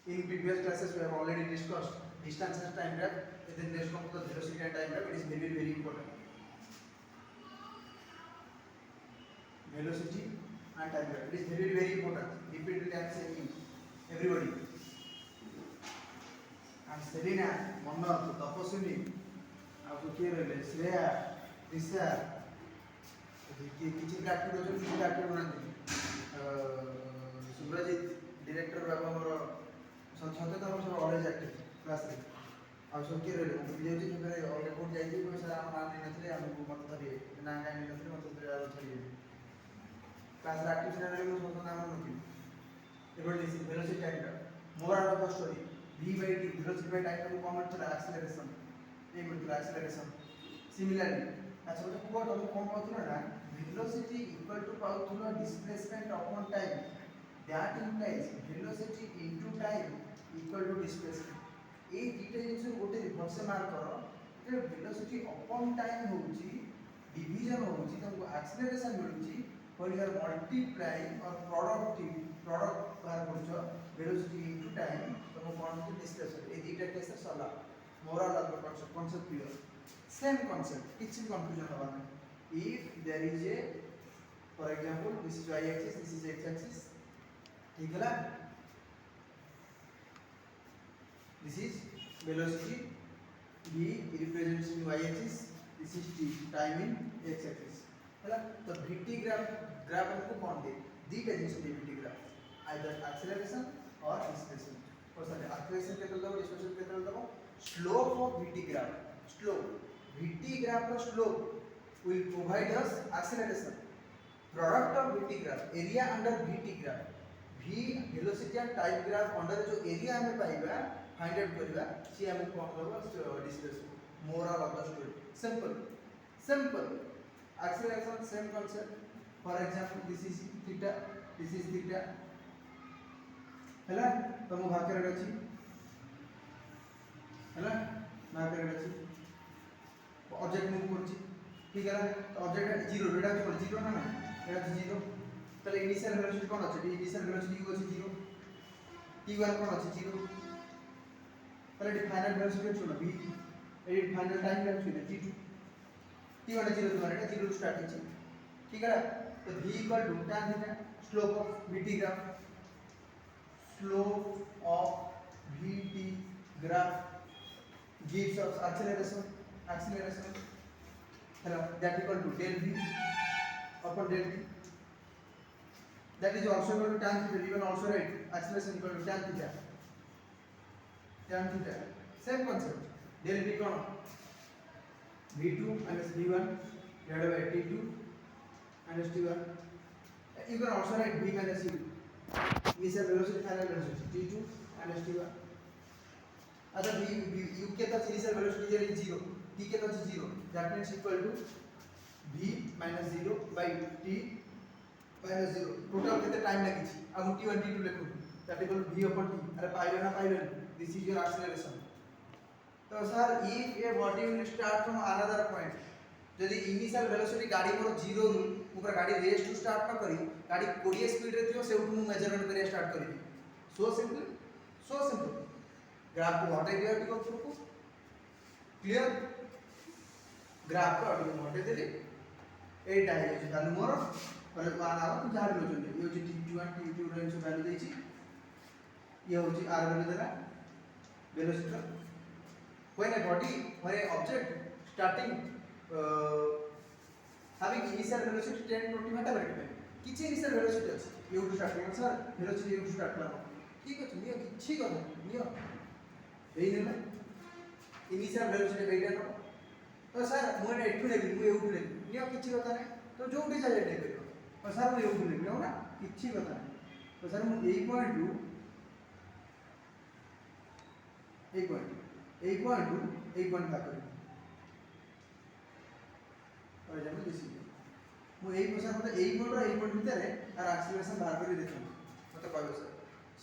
In previous classes we have already discussed distance and time graph. Then next comes the velocity and time graph. It is very very important. Velocity and time graph. It is very very important. Repeat it and say everybody. And Selena, Manoj, Tapaswini, आपको क्या रहे श्रेया, दिशा, किसी का active होते किसी का active बनाते Subrajit director बाबा मोर छते तो सब ऑलवेज एक्टिव क्लास रे आ सब के रे मुझे जे जे फेरे और रिपोर्ट जाई जे कोई सारा मान नहीं नथले हमको मत धरिए ना काई नहीं नथले मत धरिए क्लास रे एक्टिव से रे सब नाम नथि एबल दिस वेलोसिटी टाइम मोर आर द स्टोरी v by t velocity by time को कॉमन चला एक्सेलरेशन ये मतलब एक्सेलरेशन सिमिलरली अच्छा तो को तुम कौन पाउथुना ना velocity equal to पाउथुना displacement upon time that implies velocity into time equal to displacement ए दुटा जिंस गोटे भलसे मार्क करो जे velocity upon time होउची डिवीजन होउची तुमको acceleration मिलुची when you are multiplying or product बाहर करछो velocity into time तुमको कौन की डिस्प्लेसमेंट ए दुटा केस सला moral of the concept clear same concept किछि कंफ्यूजन होबा नै if there is a for example this is y axis this is x axis ठीक है this is velocity v represents in y axis this is t time in x axis है तो vt graph हमको कौन दे दीटा जिंस दे vt ग्राफ आइदर एक्सेलरेशन और डिस्प्लेसमेंट और सर एक्सेलरेशन केतल दबो डिस्प्लेसमेंट केतल दबो slope of vt graph slope vt graph रो slope will provide us acceleration product of vt graph area under vt graph v velocity and time graph under जो area हमें पाइबा find out करबा सी हमें कौन करबा displacement moral of the story simple acceleration same concept for example this is theta हैला तो मु भाग करे अछि हैला भाग करे अछि ऑब्जेक्ट मूव करछि ठीक है ऑब्जेक्ट 0 रेडा को 0 ना एटा 0 तले इनिशियल वेलोसिटी कोन अछि इनिशियल वेलोसिटी को 0 t1 कोन अछि 0 तले फाइनल वेलोसिटी छुना v एडी final time velocity t2 t1 0 तुम्हारे 0 स्टार्ट अछि ठीक है तो v equal to tan theta slope of vt graph gives us acceleration hello that equal to del v upon del t that is also equal to tan theta even also right acceleration equal to tan theta same concept del v कौन v2 minus v1 divided by t2 minus t1 you can also write v minus u initial velocity final velocity t2 minus t1 अच्छा u के तक initial velocity is 0 t के तक 0 that means equal to v minus 0 by t minus 0 total कितने time लगी छी अब t1 t2 लिखो that equal to v upon t अरे पाइले ना पाइले this is your acceleration तो sir if a body will start from another point यदि इनिशियल वेलोसिटी गाड़ी मोर 0 रु ऊपर गाड़ी रेस टू स्टार्ट न करी गाड़ी 20 स्पीड रे थियो सेउटु मु मेजरमेंट करिया स्टार्ट करी सो सिंपल ग्राफ को हटाई दिया टिको ऊपर को क्लियर ग्राफ को हटाई हटाई देली एटा है जे तानु मोर पर मान आ तू जान लो चले ये जे t1 t2 रेंज वैल्यू देछि ये होछि r वैल्यू देला velocity when a body or a object starting having initial velocity 10 20 meter किछि इनिशियल वेलोसिटी अछि u to start sir velocity u to start करा ठीक अछि नियो किछि कर नियो एई ने इनिशियल वेलोसिटी बेटा न तो सर मोर एठु लेबी मु एठु लेबी नियो किछि कथा नै तो जोठी जाय ले करियो तो सर मु एठु लेबी हो ना किछि कथा नै तो सर मु 8.2 8.5 करी और जब दिस मु 8% मतलब 8 और 8 भीतर आर एक्सेलरेशन बाहर कर देखो मते कहबो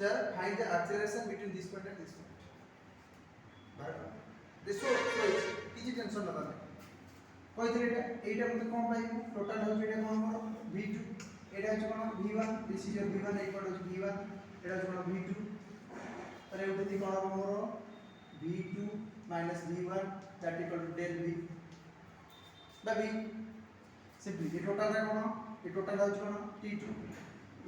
sir find the acceleration between this point and this point बाहर दिस सो किछि टेंशन न बात कहथि एटा मते कोन पाइबो टोटल हो जेटा कोन मोर v2 एटा हो कोन v1 this is your v1 equal to v1 एटा हो कोन v2 और तो एउठी थी कोन हम मोर v2 v1 that equal to del v by v simply ये टोटल है कोन ये टोटल है कोन t2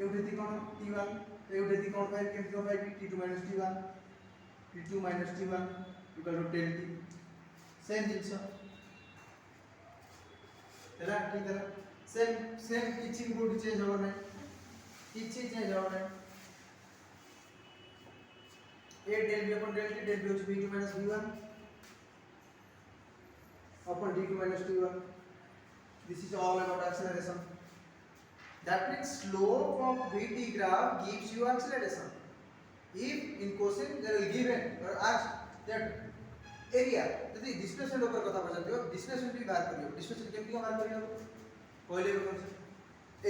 एउठी थी कोन t1 तो एउठी थी कोन फाइल केमति हो फाइल t2 t1 equal to del t same जिंस ହେଲା ठीक है सेम किछि कोड चेंज हो नै किछि चेंज हो नै a del v upon del t del v is v2 v1 upon d2 t1 this is all about acceleration that means slope of vt graph gives you acceleration if in question there will given or asked that area यदि displacement ऊपर कथा पछाते हो displacement भी बाहर करियो displacement केमति बाहर करियो पहले कौन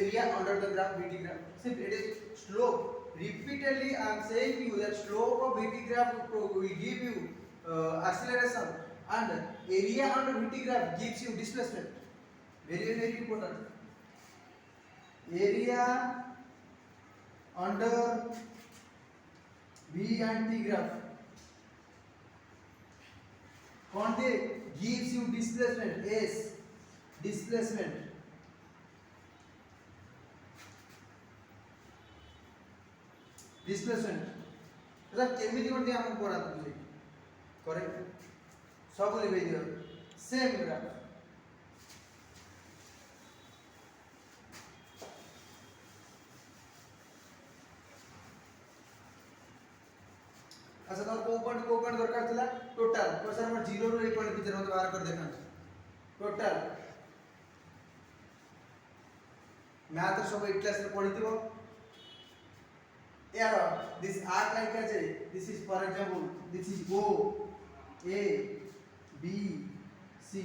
area under the graph vt graph सिर्फ it is slope repeatedly I am saying you that slope of vt graph will give you acceleration and area under vt graph gives you displacement very important area under v and t graph कौन दे gives you displacement s displacement मतलब केमिति कोन दे हम पढ़ा तुझे correct सब लिखै दियो same graph अच्छा तो को पॉइंट दरकार थिला टोटल तो सर हमर 0 रो 1 पॉइंट भीतर मत बाहर कर देखा टोटल मैथ सब 8 क्लास रे पढी दियो here this arc like as this is for example this is o a b c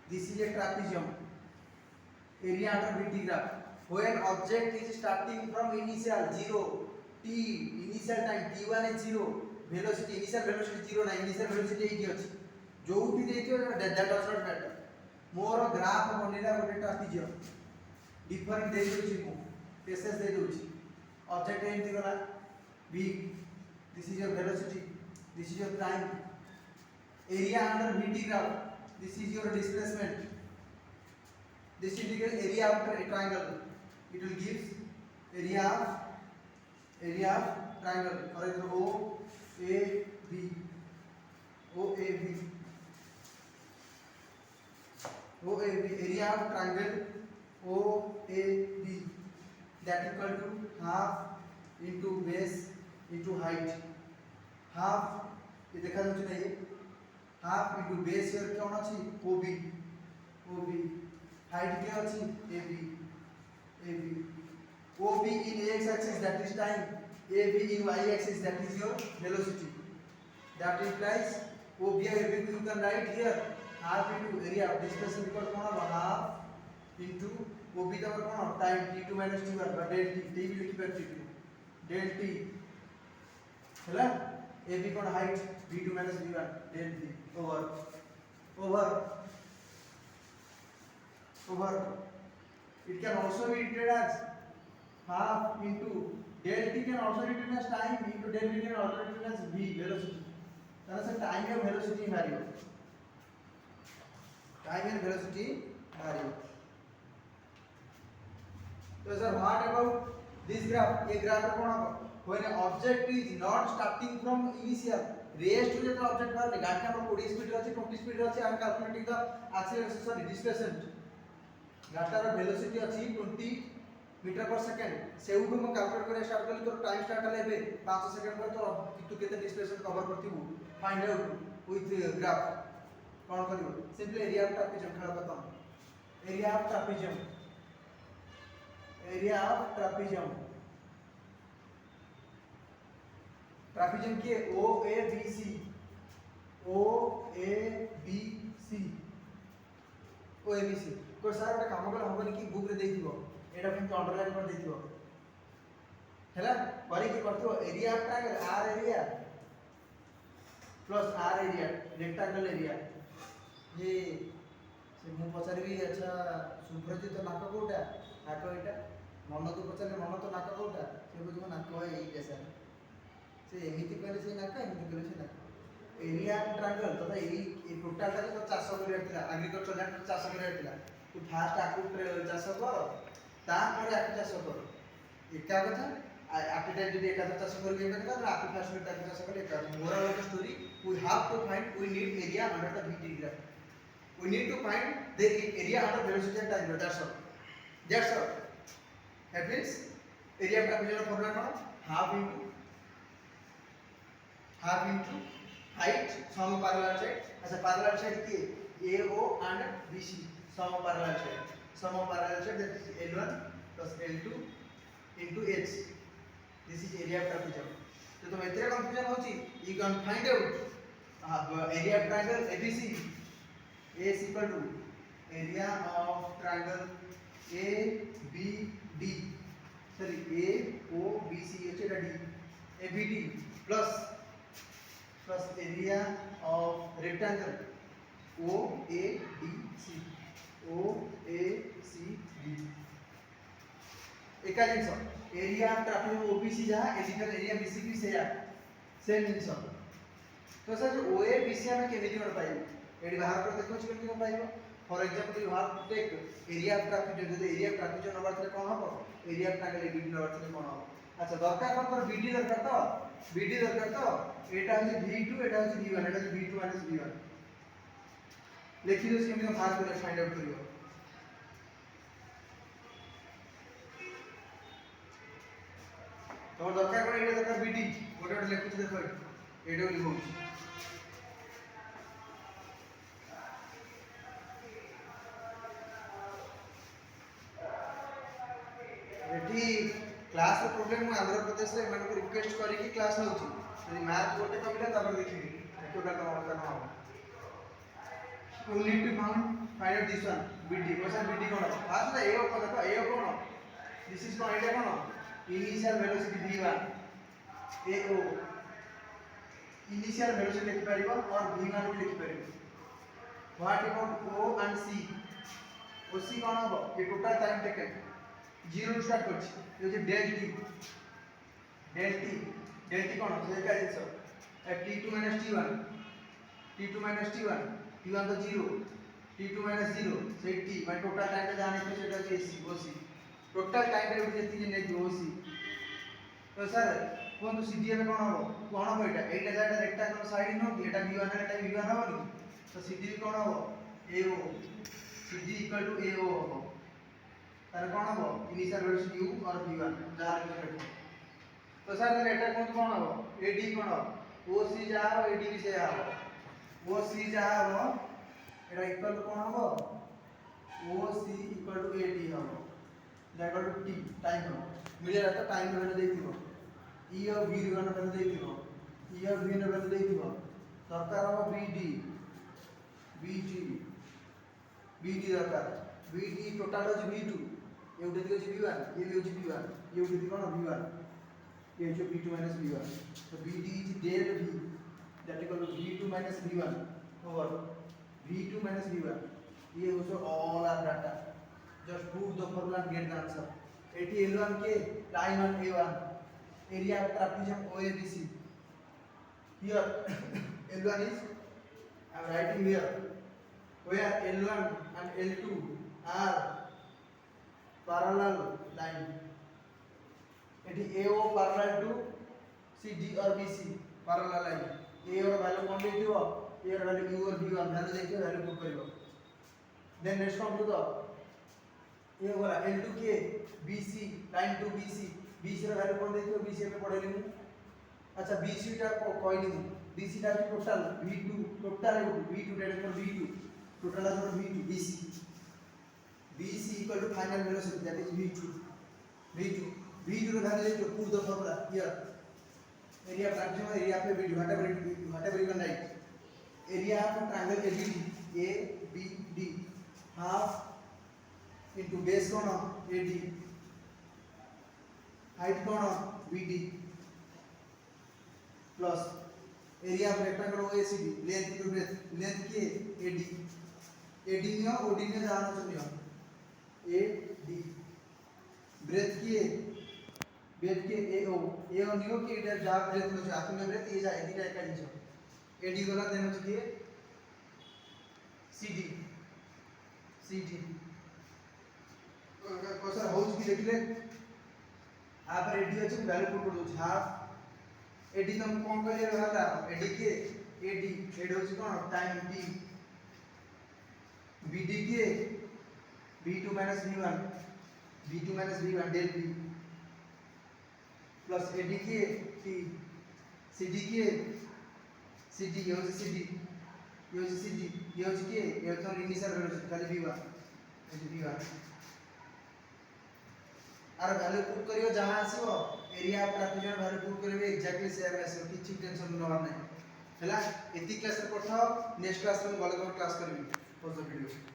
this is a trapezium area under vt graph when object is starting from initial 0 t initial time t1 is 0 velocity initial velocity 0 na initial velocity 8 अछि जोउठी देथियो that does not matter more graph बनेला गोटे trapezium different दे दोछि को pieces दे दोछि object एमती गला v this is your velocity this is your time area under vt graph this is your displacement this is the area after a triangle it will gives area of triangle for example o a b area of triangle o a b that equal to half into base into height half ये देखा जाउछ नहीं half into base here कोन अछि ob height के अछि ab ob in x axis that is time ab in y axis that is your velocity that implies ob and ab you can write here half into area of displacement equal to cone half into ob तमर कोन time t2 t1 but del t t भी लिखि परछि del t हैला ab कोन height v2 v1 del t over it can also be written as half into del t can also be written as time into del v can also be written as v velocity ताना से time और velocity Mario time and velocity Mario So sir, what about this graph? ये graph कौन होगा? When an object is not starting from initial, raised to the object बाहर गाड़ी का 40 speed रहती 20 स्पीड रहती I am calculating the acceleration sorry displacement. गाड़ी का velocity अच्छी 20 मीटर पर सेकंड से उठो मैं कैलकुलेट करे स्टार्ट करली तो टाइम स्टार्ट हले बे 5 सेकंड पर तो तू केते डिस्प्लेसमेंट कवर करथिबू फाइंड आउट विथ ग्राफ कौन करियो सिंपली एरिया ऑफ ट्रापेजियम खेल खत्म एरिया ऑफ ट्रापेजियम ट्रापेजियम के ओ ए बी सी को सर गोटे काम कले हबनी कि बुक रे देथिबो एटा केमति अंडरलाइन कर देथिबो हैला करी कि करथिबो एरिया ऑफ ट्रायंगल आर एरिया प्लस आर एरिया रेक्टेंगल एरिया ये से मु पचारबी अच्छा सुप्रजित नाक कोटा नाक एटा मन तो पचारे मन तो नाक कोटा से बुझो नाक है एटा सर से एमिति कहले से नाका एमिति कहले से नाका एरिया ट्रायंगल तथा ए टोटल टा तो चाष करिया थिला एग्रीकल्चर लैंड चाष करिया थिला तू फास्ट आकु चाष कर ता पर आकु चाष कर एका कथा आटे टाइम जदी एका चाष कर एका कथा आकु फास्ट में ताकु चाष कर एका moral of the story we have to find we need area under the v diagram we need to find the area under velocity and time that's all that means area trapezoid formula कौन half into height sum of parallel side अच्छा parallel side के AO and BC sum of parallel side that is L1 plus L2 into H this is area of trapezoid तो तुम इतने confusion होची you can find out area of triangle ABC A is equal to area of triangle ABD sorry AOBC H D ABD plus area of rectangle OADC एका जिनस area trapezoid OBC जहाँ एडिकल area BC भी same जिनस तो sir जो ओए BC हमें केमिति कर पाइबो AD बाहर कर देखो केमिति कर पाइबो for example you have to take area of trapezoid जो एरिया ऑफ ट्रापेजोइड नंबर थले कोन हबो area of triangle ABD number थले कोन हबो अच्छा दरकार कोन कर बीडी दरकार तो एटा है v2 एटा है v1 एटा है v2 v1 लेखि दो केमिति बाहर कर फाइंड आउट करियो तो दरकार कोन एटा दरकार बीडी गोटे लेखु देखो एटा लिखो क्लास प्रॉब्लम मु आंध्र प्रदेश रे मन को रिक्वेस्ट करी कि क्लास होची यदि मैथ गोटे कमिला तब देखिबी एकोटा करना हो you need to find out this one bd question bd कोन फास्ट ए ओ को देखो ए कोन दिस इज कोन एटा कोन initial velocity v1 A O initial velocity लिख परिबो और v1 भी लिख परिबो what about o and c o c कोन हो ये टोटल टाइम टेकन 0 ରୁ स्टार्ट करछि ये जे डेल टी कोन से का जिंस t2 t1 t1 तो 0 t2 0 से t माने टोटल टाइम पे जाने के सेटा जे c oc टोटल टाइम रे जेती ने oc तो सर कोन तो सीधी में कोन हो एटा जाटा रेक्टेंगल साइड नो एटा v1 एटा v1 हो नी तो सीधी कोन हो ao सीधी इक्वल टू ao हो तार कोन हो इनिशियल वेलोसिटी u और v1 जा लिख तो सर एटा कोन हो ad कोन हो oc जा हो ad भी से हो oc जा हो एटा इक्वल टू कोन हो oc इक्वल टू ad हो जा इक्वल टू t टाइम हो मिले तो टाइम वैल्यू दे दिबो e और v ର वैल्यू दे दिबो e और v ର वैल्यू दे दिबो दरकार हो bd दरकार bd टोटल हो v2 ये उठे दियो v1 ये भी हो v1 ये उठे दियो कोन v1 ये जो v2 v1 तो bd is del v that equal to v2 v1 over v2 v1 ये also all are data just put the formula and get the answer eighty l1 के line on a1 area of trapezium oabc here l1 is I am writing here where l1 and l2 are parallel line eighty AO parallel to CD और BC parallel line A और value कौन दे दियो A और value U और V1 value दे दियो value put करियो then next come to the A वाला L2 के BC line to BC ର value कौन दे दियो BC पे पढ़ेली मु अच्छा BC टा कोई नहीं BC टा टोटल V2 टोटल V2 डेट फॉर V2 टोटल है V2 BC equal to final velocity that is V2 रो वैल्यू देखो put the formula here area transition area पे V2 whatever you can write area of triangle ABD half into base कोण AD height कोण BD plus area of rectangle OACD length into breadth length के AD में OD में जाना चाहिए AD breadth की breath के ए ओ नियो के एटा जा ब्रेथ नो आत्म ब्रेथ ये जा एदिटा एका जिनिस एडी गला देन होची के सी डी कोसर हाउस की देखले आप एडी अछि वैल्यू पुट कर दो हाफ एडी तुम कोन करिए रहला एडी के एडी एड होची कोन टाइम टी बीडी के v2 v1 del v plus AD के टी सीडी के सीडी ये होची सीडी ये होची सीडी ये होची के ये तो इनिशियल वेलोसिटी खाली v1 v1 are value put करियो जहां आसीबो एरिया ट्रापेजोइड वैल्यू पुट करियो एग्जैक्टली सेम आसीबो किछि टेंशन नवर नै हला एति क्लास रे पठाओ नेक्स्ट क्लास में गलत क्लास करबी पोस्ट वीडियो